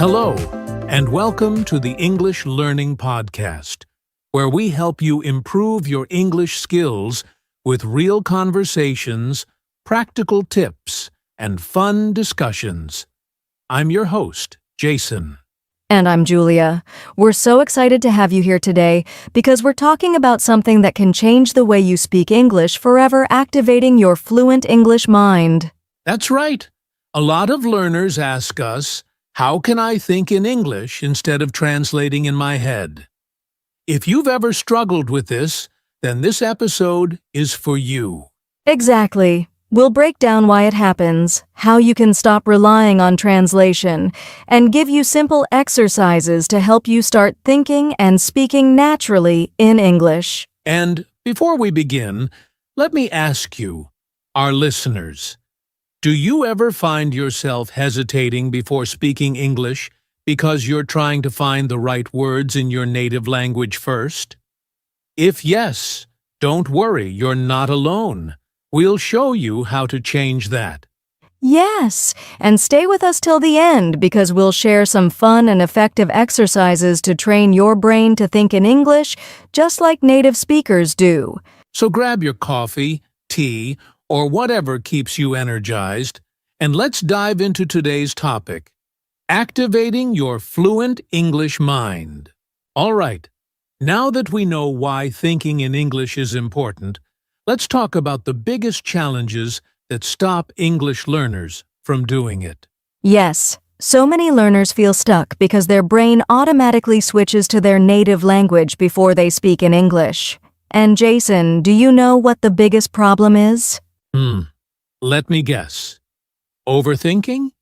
Hello, and welcome to the English Learning Podcast, where we help you improve your English skills with real conversations, practical tips, and fun discussions. I'm your host, Jason. And I'm Julia. We're so excited to have you here today because we're talking about something that can change the way you speak English, forever activating your fluent English mind. That's right. A lot of learners ask us, how can I think in English instead of translating in my head? If you've ever struggled with this, then this episode is for you. Exactly. We'll break down why it happens, how you can stop relying on translation, and give you simple exercises to help you start thinking and speaking naturally in English. And before we begin, let me ask you, our listeners, do you ever find yourself hesitating before speaking English because you're trying to find the right words in your native language first? If yes, don't worry, you're not alone. We'll show you how to change that. Yes, and stay with us till the end because we'll share some fun and effective exercises to train your brain to think in English just like native speakers do. So grab your coffee, tea, or whatever keeps you energized, and let's dive into today's topic, activating your fluent English mind. All right, now that we know why thinking in English is important, let's talk about the biggest challenges that stop English learners from doing it. Yes, so many learners feel stuck because their brain automatically switches to their native language before they speak in English. And Jason, do you know what the biggest problem is? Let me guess. Overthinking?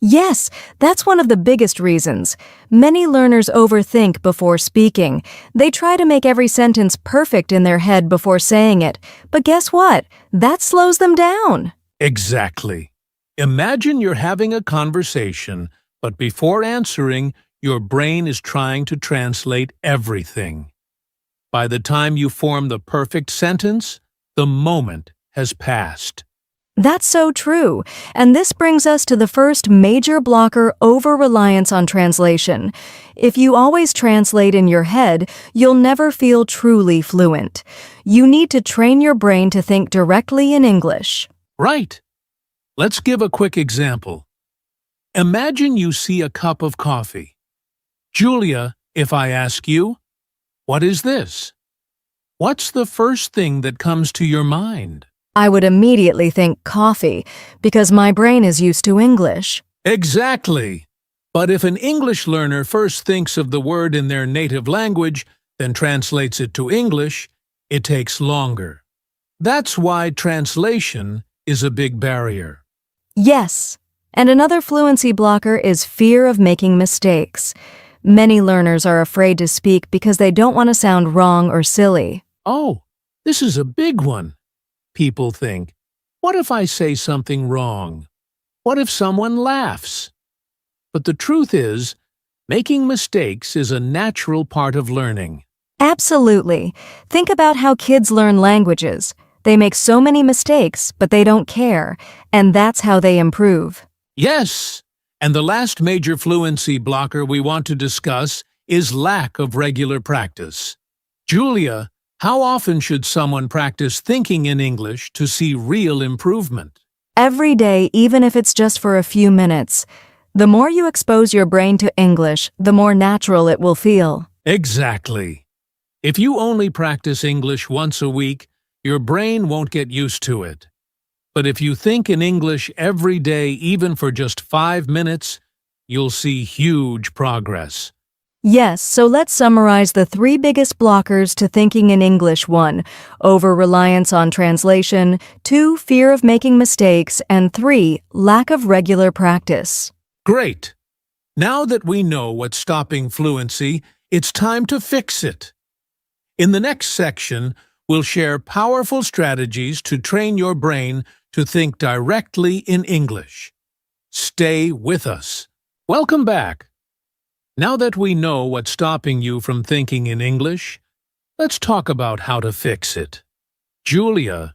Yes, that's one of the biggest reasons. Many learners overthink before speaking. They try to make every sentence perfect in their head before saying it. But guess what? That slows them down. Exactly. Imagine you're having a conversation, but before answering, your brain is trying to translate everything. By the time you form the perfect sentence, the moment has passed. That's so true. And this brings us to the first major blocker: over-reliance on translation. If you always translate in your head, you'll never feel truly fluent. You need to train your brain to think directly in English. Right. Let's give a quick example. Imagine you see a cup of coffee. Julia, if I ask you, what is this? What's the first thing that comes to your mind? I would immediately think coffee because my brain is used to English. Exactly. But if an English learner first thinks of the word in their native language, then translates it to English, it takes longer. That's why translation is a big barrier. Yes, and another fluency blocker is fear of making mistakes. Many learners are afraid to speak because they don't want to sound wrong or silly. Oh, this is a big one. People think, what if I say something wrong? What if someone laughs? But the truth is, making mistakes is a natural part of learning. Absolutely. Think about how kids learn languages. They make so many mistakes, but they don't care, and that's how they improve. Yes, and the last major fluency blocker we want to discuss is lack of regular practice. Julia, how often should someone practice thinking in English to see real improvement? Every day, even if it's just for a few minutes. The more you expose your brain to English, the more natural it will feel. Exactly. If you only practice English once a week, your brain won't get used to it. But if you think in English every day, even for just 5 minutes, you'll see huge progress. Yes, so let's summarize the 3 biggest blockers to thinking in English. 1. Over-reliance on translation. 2. Fear of making mistakes. And 3. Lack of regular practice. Great! Now that we know what's stopping fluency, it's time to fix it. In the next section, we'll share powerful strategies to train your brain to think directly in English. Stay with us. Welcome back. Now that we know what's stopping you from thinking in English, let's talk about how to fix it. Julia,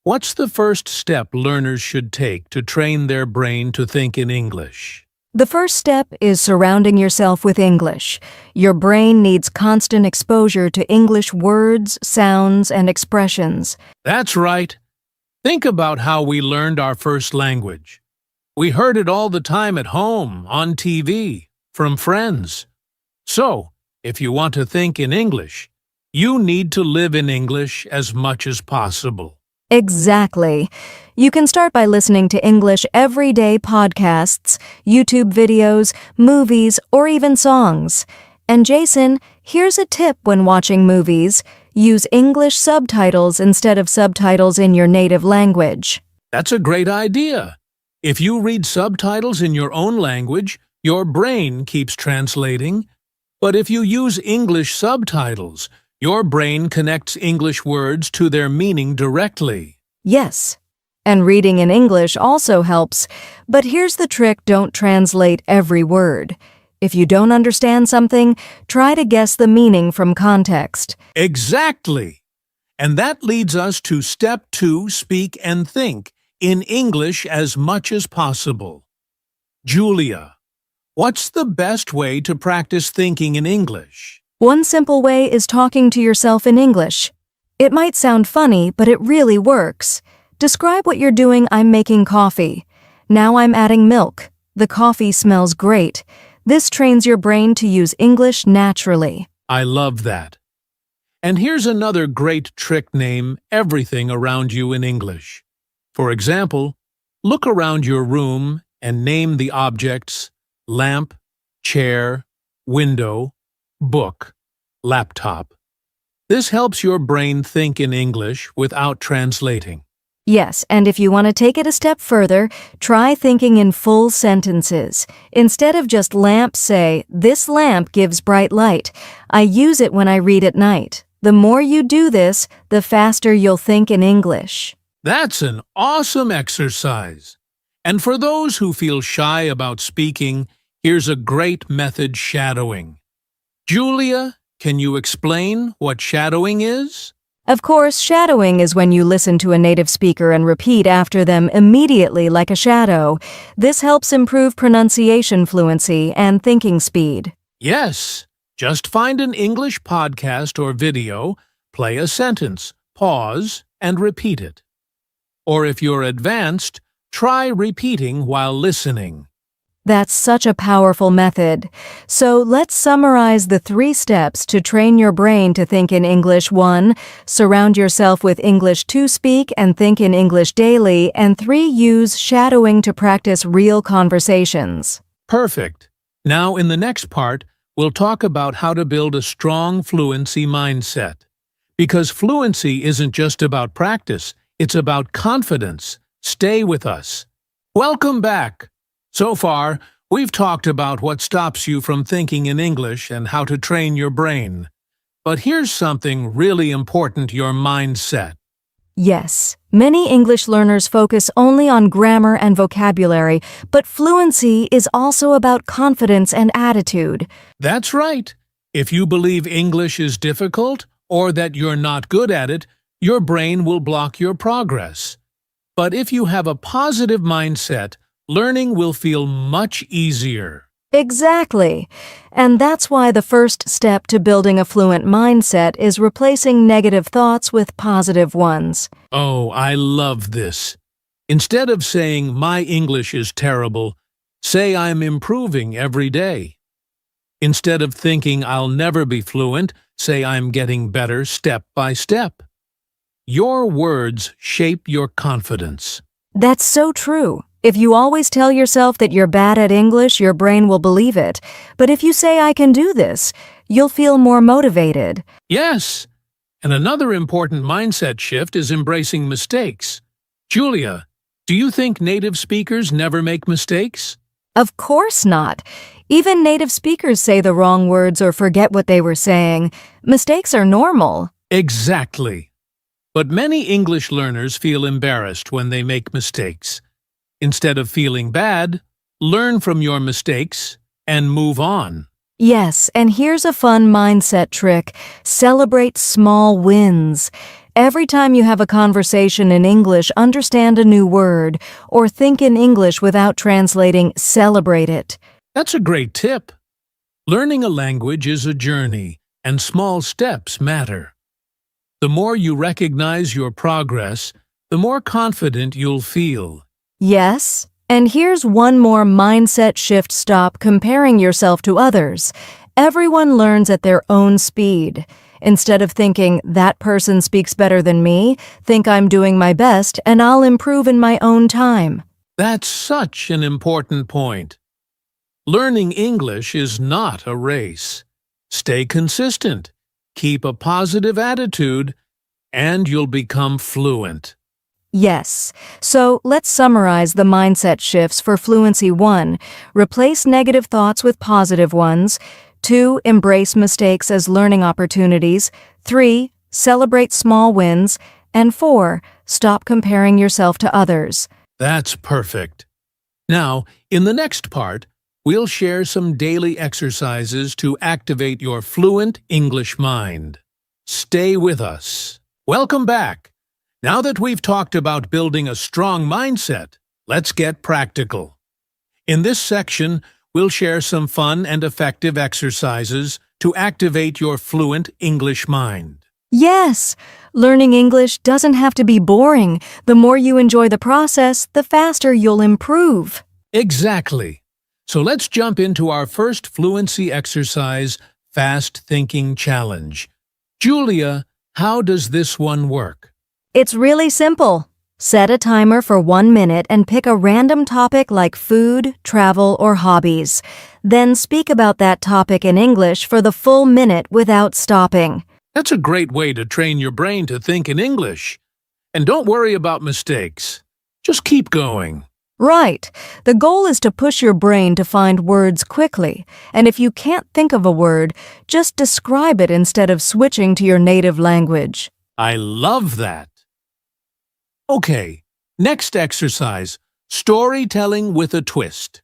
what's the first step learners should take to train their brain to think in English? The first step is surrounding yourself with English. Your brain needs constant exposure to English words, sounds, and expressions. That's right. Think about how we learned our first language. We heard it all the time at home, on TV, from friends. So, if you want to think in English, you need to live in English as much as possible. Exactly. You can start by listening to English everyday podcasts, YouTube videos, movies, or even songs. And Jason, here's a tip when watching movies. Use English subtitles instead of subtitles in your native language. That's a great idea. If you read subtitles in your own language, your brain keeps translating. But if you use English subtitles, your brain connects English words to their meaning directly. Yes. And reading in English also helps. But here's the trick: don't translate every word. If you don't understand something, try to guess the meaning from context. Exactly. And that leads us to step 2, speak and think in English as much as possible. Julia, what's the best way to practice thinking in English? One simple way is talking to yourself in English. It might sound funny, but it really works. Describe what you're doing. I'm making coffee. Now I'm adding milk. The coffee smells great. This trains your brain to use English naturally. I love that. And here's another great trick: name everything around you in English. For example, look around your room and name the objects: lamp, chair, window, book, laptop. This helps your brain think in English without translating. Yes, and if you want to take it a step further, try thinking in full sentences. Instead of just lamp, say, "This lamp gives bright light. I use it when I read at night." The more you do this, the faster you'll think in English. That's an awesome exercise. And for those who feel shy about speaking, here's a great method: shadowing. Julia, can you explain what shadowing is? Of course, shadowing is when you listen to a native speaker and repeat after them immediately like a shadow. This helps improve pronunciation fluency and thinking speed. Yes. Just find an English podcast or video, play a sentence, pause, and repeat it. Or if you're advanced, try repeating while listening. That's such a powerful method. So let's summarize the 3 steps to train your brain to think in English. 1. Surround yourself with English. 2. Speak and think in English daily. And 3. Use shadowing to practice real conversations. Perfect. Now, in the next part, we'll talk about how to build a strong fluency mindset. Because fluency isn't just about practice, it's about confidence. Stay with us. Welcome back. So far, we've talked about what stops you from thinking in English and how to train your brain. But here's something really important: your mindset. Yes, many English learners focus only on grammar and vocabulary, but fluency is also about confidence and attitude. That's right. If you believe English is difficult or that you're not good at it, your brain will block your progress. But if you have a positive mindset, learning will feel much easier. Exactly. And that's why the first step to building a fluent mindset is replacing negative thoughts with positive ones. Oh, I love this. Instead of saying, "My English is terrible," say, "I'm improving every day." Instead of thinking, "I'll never be fluent," say, "I'm getting better step by step." Your words shape your confidence. That's so true. If you always tell yourself that you're bad at English, your brain will believe it. But if you say, "I can do this," you'll feel more motivated. Yes. And another important mindset shift is embracing mistakes. Julia, do you think native speakers never make mistakes? Of course not. Even native speakers say the wrong words or forget what they were saying. Mistakes are normal. Exactly. But many English learners feel embarrassed when they make mistakes. Instead of feeling bad, learn from your mistakes and move on. Yes, and here's a fun mindset trick. Celebrate small wins. Every time you have a conversation in English, understand a new word, or think in English without translating, celebrate it. That's a great tip. Learning a language is a journey, and small steps matter. The more you recognize your progress, the more confident you'll feel. Yes, and here's one more mindset shift. Stop comparing yourself to others. Everyone learns at their own speed. Instead of thinking, that person speaks better than me, think I'm doing my best and I'll improve in my own time. That's such an important point. Learning English is not a race. Stay consistent, keep a positive attitude, and you'll become fluent. Yes. So let's summarize the mindset shifts for Fluency 1. Replace negative thoughts with positive ones. 2. Embrace mistakes as learning opportunities. 3. Celebrate small wins. And 4. Stop comparing yourself to others. That's perfect. Now, in the next part, we'll share some daily exercises to activate your fluent English mind. Stay with us. Welcome back. Now that we've talked about building a strong mindset, let's get practical. In this section, we'll share some fun and effective exercises to activate your fluent English mind. Yes, learning English doesn't have to be boring. The more you enjoy the process, the faster you'll improve. Exactly. So let's jump into our first fluency exercise, Fast Thinking Challenge. Julia, how does this one work? It's really simple. Set a timer for 1 minute and pick a random topic like food, travel, or hobbies. Then speak about that topic in English for the full minute without stopping. That's a great way to train your brain to think in English. And don't worry about mistakes. Just keep going. Right. The goal is to push your brain to find words quickly. And if you can't think of a word, just describe it instead of switching to your native language. I love that. Okay, next exercise, storytelling with a twist.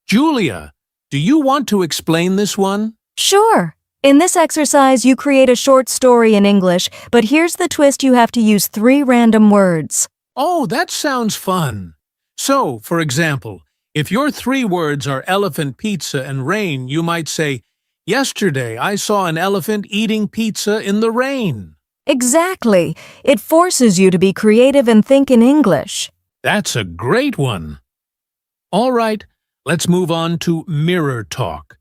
Julia, do you want to explain this one? Sure. In this exercise, you create a short story in English, but here's the twist: you have to use 3 random words. Oh, that sounds fun. So, for example, if your 3 words are elephant, pizza, and rain, you might say, "Yesterday I saw an elephant eating pizza in the rain." Exactly. It forces you to be creative and think in English. That's a great one. All right, let's move on to mirror talk.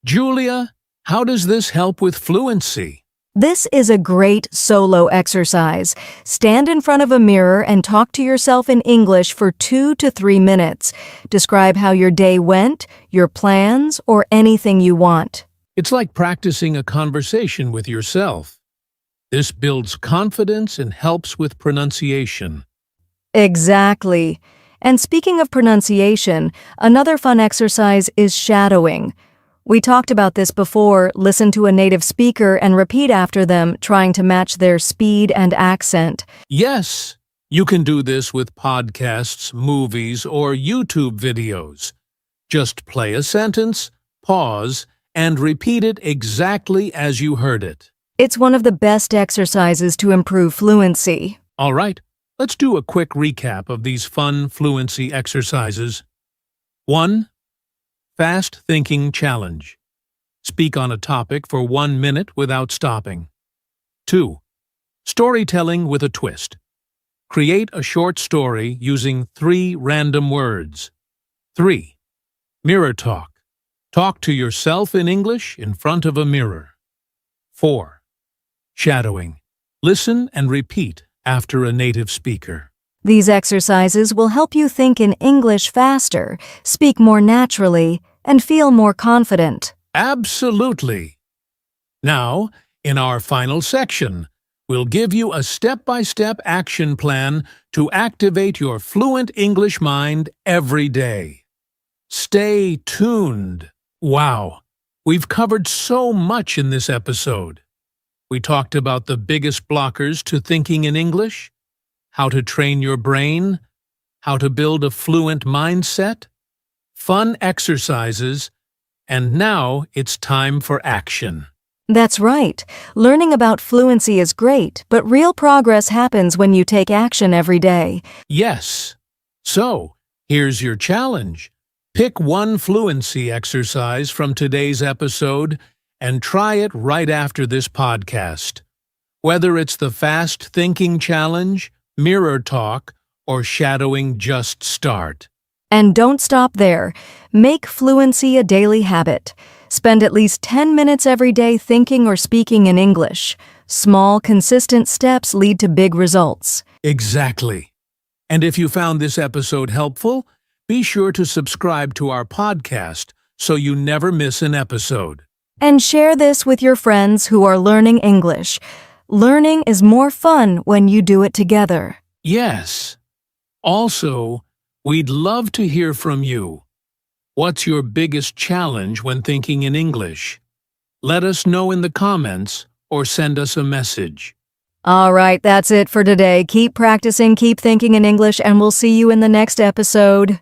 Julia, how does this help with fluency? This is a great solo exercise. Stand in front of a mirror and talk to yourself in English for 2 to 3 minutes. Describe how your day went, your plans, or anything you want. It's like practicing a conversation with yourself. This builds confidence and helps with pronunciation. Exactly. And speaking of pronunciation, another fun exercise is shadowing. We talked about this before. Listen to a native speaker and repeat after them, trying to match their speed and accent. Yes, you can do this with podcasts, movies, or YouTube videos. Just play a sentence, pause, and repeat it exactly as you heard it. It's one of the best exercises to improve fluency. All right, let's do a quick recap of these fun fluency exercises. 1. Fast Thinking Challenge. Speak on a topic for 1 minute without stopping. 2. Storytelling with a twist. Create a short story using 3 random words. 3. Mirror talk. Talk to yourself in English in front of a mirror. 4. Shadowing. Listen and repeat after a native speaker. These exercises will help you think in English faster, speak more naturally, and feel more confident. Absolutely. Now, in our final section, we'll give you a step-by-step action plan to activate your fluent English mind every day. Stay tuned. Wow, we've covered so much in this episode. We talked about the biggest blockers to thinking in English, how to train your brain, how to build a fluent mindset, fun exercises, and now it's time for action. That's right. Learning about fluency is great, but real progress happens when you take action every day. Yes. So, here's your challenge. Pick one fluency exercise from today's episode and try it right after this podcast. Whether it's the Fast Thinking Challenge, Mirror Talk, or Shadowing Just Start. And don't stop there. Make fluency a daily habit. Spend at least 10 minutes every day thinking or speaking in English. Small, consistent steps lead to big results. Exactly. And if you found this episode helpful, be sure to subscribe to our podcast so you never miss an episode. And share this with your friends who are learning English. Learning is more fun when you do it together. Yes. Also, we'd love to hear from you. What's your biggest challenge when thinking in English? Let us know in the comments or send us a message. All right, that's it for today. Keep practicing, keep thinking in English, and we'll see you in the next episode.